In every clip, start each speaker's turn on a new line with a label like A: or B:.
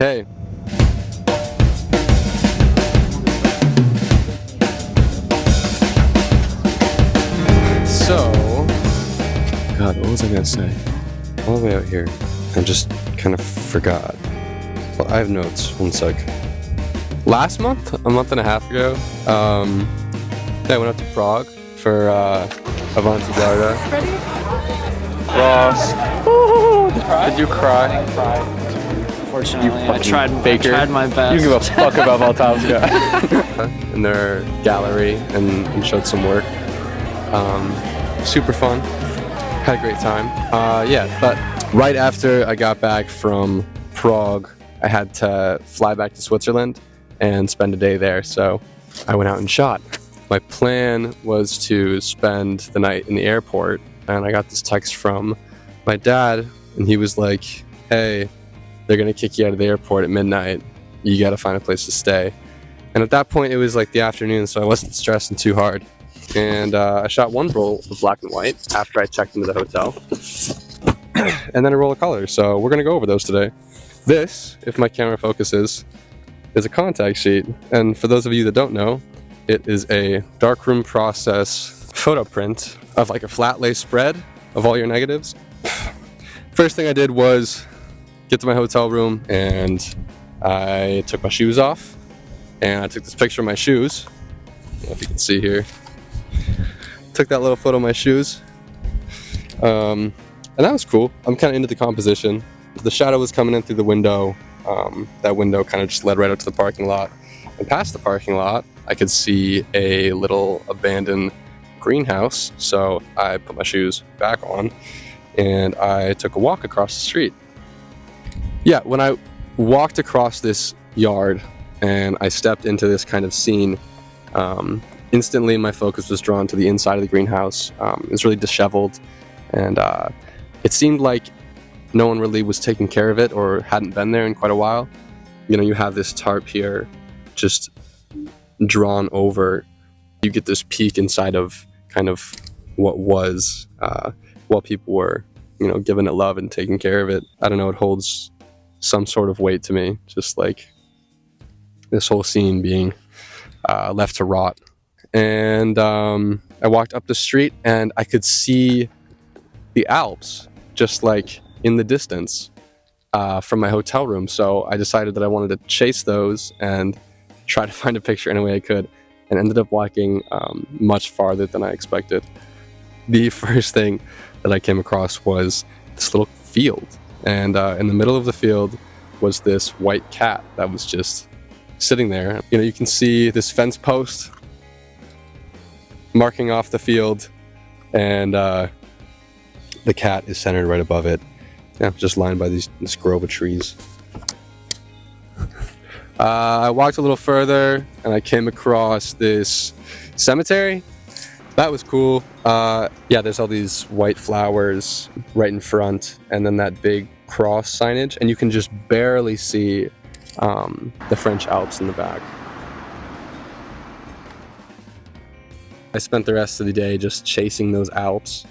A: Hey. So, God, what was I gonna say? All the way out here, I just kind of forgot. Well, I have notes. One sec. Last month, a month and a half ago, I went up to Prague for Avanti Garda.
B: Ready?
A: Ross, did you cry?
B: I cried. Unfortunately, I tried my best.
A: You give a fuck about Valtavska. In their gallery and showed some work. Super fun. Had a great time. Yeah, but right after I got back from Prague, I had to fly back to Switzerland and spend a day there. So I went out and shot. My plan was to spend the night in the airport, and I got this text from my dad, and he was like, hey, they're gonna kick you out of the airport at midnight. You gotta find a place to stay. And at that point, it was like the afternoon, so I wasn't stressing too hard. And I shot one roll of black and white after I checked into the hotel, and then a roll of color. So we're gonna go over those today. This, if my camera focuses, is a contact sheet. And for those of you that don't know, it is a darkroom process photo print of like a flat lay spread of all your negatives. First thing I did was get to my hotel room, and I took my shoes off, and I took this picture of my shoes. I don't know if you can see here. Took that little photo of my shoes, and that was cool. I'm kind of into the composition. The shadow was coming in through the window. That window kind of just led right up to the parking lot, and past the parking lot I could see a little abandoned greenhouse. So I put my shoes back on, and I took a walk across the street. Yeah, when I walked across this yard and I stepped into this kind of scene, instantly my focus was drawn to the inside of the greenhouse. It was really disheveled, and it seemed like no one really was taking care of it or hadn't been there in quite a while. You know, you have this tarp here just drawn over. You get this peek inside of kind of what was, while people were, you know, giving it love and taking care of it. I don't know, it holds some sort of weight to me, just like this whole scene being left to rot. And I walked up the street, and I could see the Alps just like in the distance from my hotel room. So I decided that I wanted to chase those and try to find a picture any way I could, and ended up walking much farther than I expected. The first thing that I came across was this little field, and in the middle of the field was this white cat that was just sitting there. You know, you can see this fence post marking off the field, and the cat is centered right above it. Yeah, just lined by this grove of trees. I walked a little further, and I came across this cemetery. That was cool. Yeah, there's all these white flowers right in front, and then that big cross signage, and you can just barely see the French Alps in the back. I spent the rest of the day just chasing those Alps,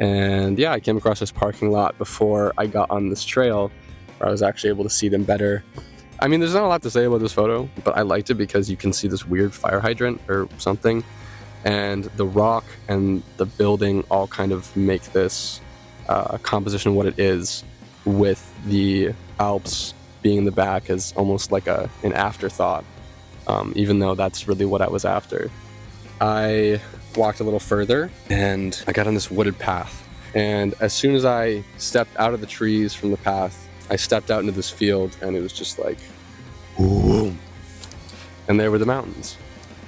A: and yeah, I came across this parking lot before I got on this trail where I was actually able to see them better. I mean, there's not a lot to say about this photo, but I liked it because you can see this weird fire hydrant or something, and the rock and the building all kind of make this composition what it is, with the Alps being in the back as almost like an afterthought, even though that's really what I was after. I walked a little further, and I got on this wooded path, and as soon as I stepped out of the trees from the path, I stepped out into this field, and it was just like, ooh, and there were the mountains.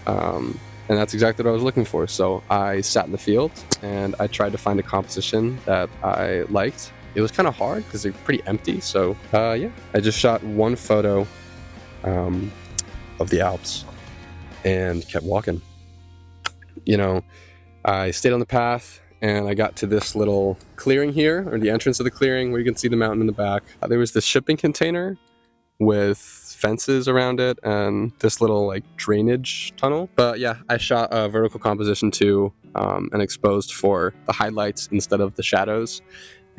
A: And that's exactly what I was looking for. So I sat in the field, and I tried to find a composition that I liked. It was kind of hard because they're pretty empty. So yeah, I just shot one photo of the Alps and kept walking. You know, I stayed on the path, and I got to this little clearing here, or the entrance of the clearing, where you can see the mountain in the back. There was this shipping container with fences around it and this little like drainage tunnel. But yeah, I shot a vertical composition too, and exposed for the highlights instead of the shadows,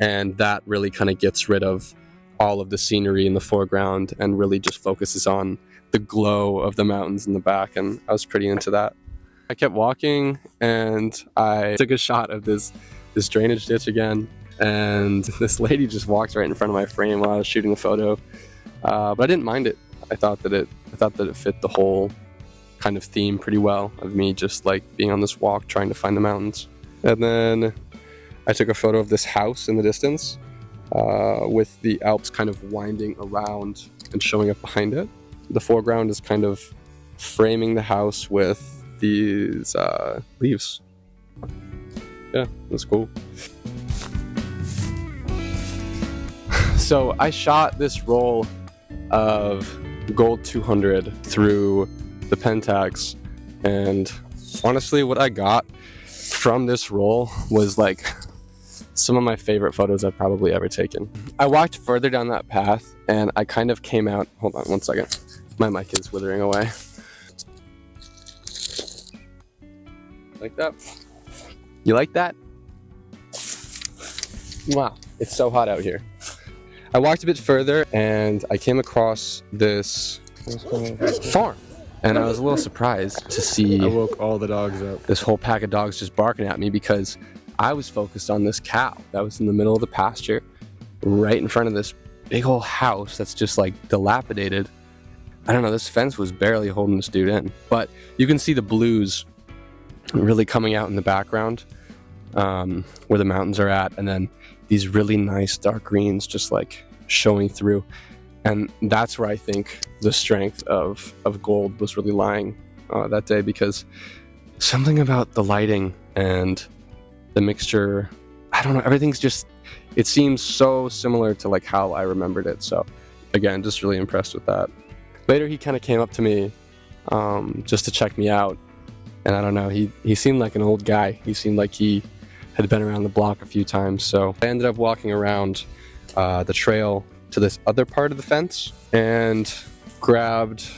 A: and that really kind of gets rid of all of the scenery in the foreground and really just focuses on the glow of the mountains in the back, and I was pretty into that. I kept walking and I took a shot of this drainage ditch again, and this lady just walked right in front of my frame while I was shooting the photo, but I didn't mind it. I thought that it fit the whole kind of theme pretty well of me just like being on this walk trying to find the mountains. And then I took a photo of this house in the distance with the Alps kind of winding around and showing up behind it. The foreground is kind of framing the house with these leaves. Yeah, that's cool. So I shot this roll of Gold 200 through the Pentax, and honestly what I got from this roll was like some of my favorite photos I've probably ever taken. I walked further down that path and I kind of came out, hold on one second, my mic is withering away. Like that? You like that? Wow, it's so hot out here. I walked a bit further and I came across this farm. And I was a little surprised to see
C: I woke all the dogs up.
A: This whole pack of dogs just barking at me because I was focused on this cow that was in the middle of the pasture, right in front of this big old house that's just like dilapidated. I don't know, this fence was barely holding this dude in. But you can see the blues really coming out in the background, where the mountains are at, and then these really nice dark greens just like showing through. And that's where I think the strength of Gold was really lying that day, because something about the lighting and the mixture, I don't know, everything's just, it seems so similar to like how I remembered it. So again, just really impressed with that. Later he kind of came up to me just to check me out, and I don't know, he seemed like an old guy. He seemed like he had been around the block a few times. So I ended up walking around the trail to this other part of the fence and grabbed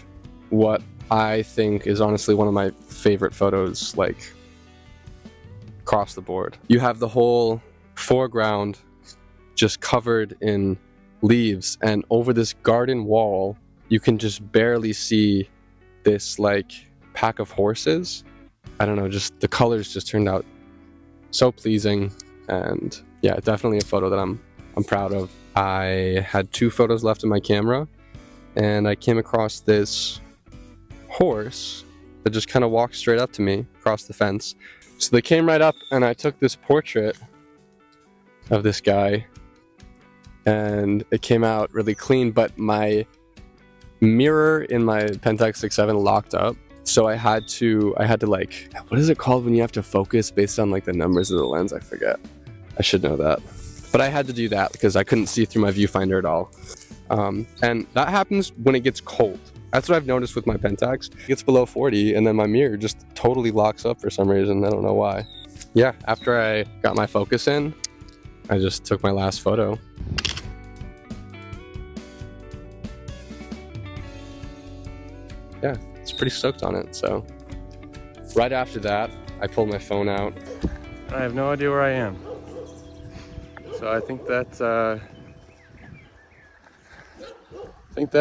A: what I think is honestly one of my favorite photos, like across the board. You have the whole foreground just covered in leaves, and over this garden wall you can just barely see this like pack of horses. I don't know, just the colors just turned out so pleasing, and yeah, definitely a photo that I'm proud of. I had 2 photos left in my camera, and I came across this horse that just kind of walked straight up to me across the fence. So they came right up, and I took this portrait of this guy, and it came out really clean, but my mirror in my Pentax 6.7 locked up. So I had to like, what is it called when you have to focus based on like the numbers of the lens? I forget. I should know that. But I had to do that because I couldn't see through my viewfinder at all. And that happens when it gets cold. That's what I've noticed with my Pentax. It gets below 40 and then my mirror just totally locks up for some reason. I don't know why. Yeah, after I got my focus in, I just took my last photo. Yeah, it's pretty stoked on it. So right after that, I pulled my phone out.
C: I have no idea where I am. So I think that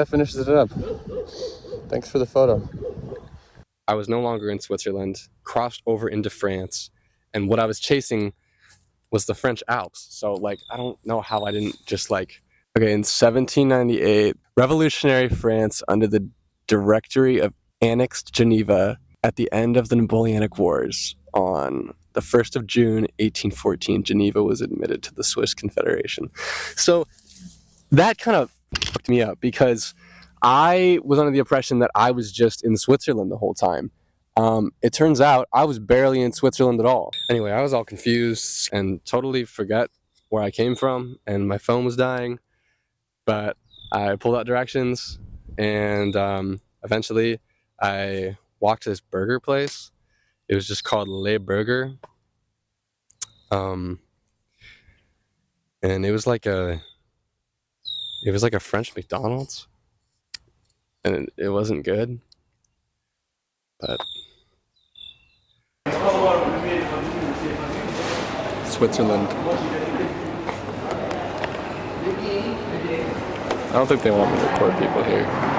C: finishes it up. Thanks for the photo.
A: I was no longer in Switzerland, crossed over into France, and what I was chasing was the French Alps. So like, I don't know how I didn't just like, okay, in 1798, revolutionary France under the Directory of annexed Geneva at the end of the Napoleonic Wars. On the 1st of June, 1814, Geneva was admitted to the Swiss Confederation. So that kind of fucked me up because I was under the impression that I was just in Switzerland the whole time. It turns out I was barely in Switzerland at all. Anyway, I was all confused and totally forgot where I came from, and my phone was dying. But I pulled out directions, and eventually I walked to this burger place. It was just called Le Burger. And it was like a French McDonald's. And it wasn't good. But Switzerland.
C: I don't think they want me to record people here.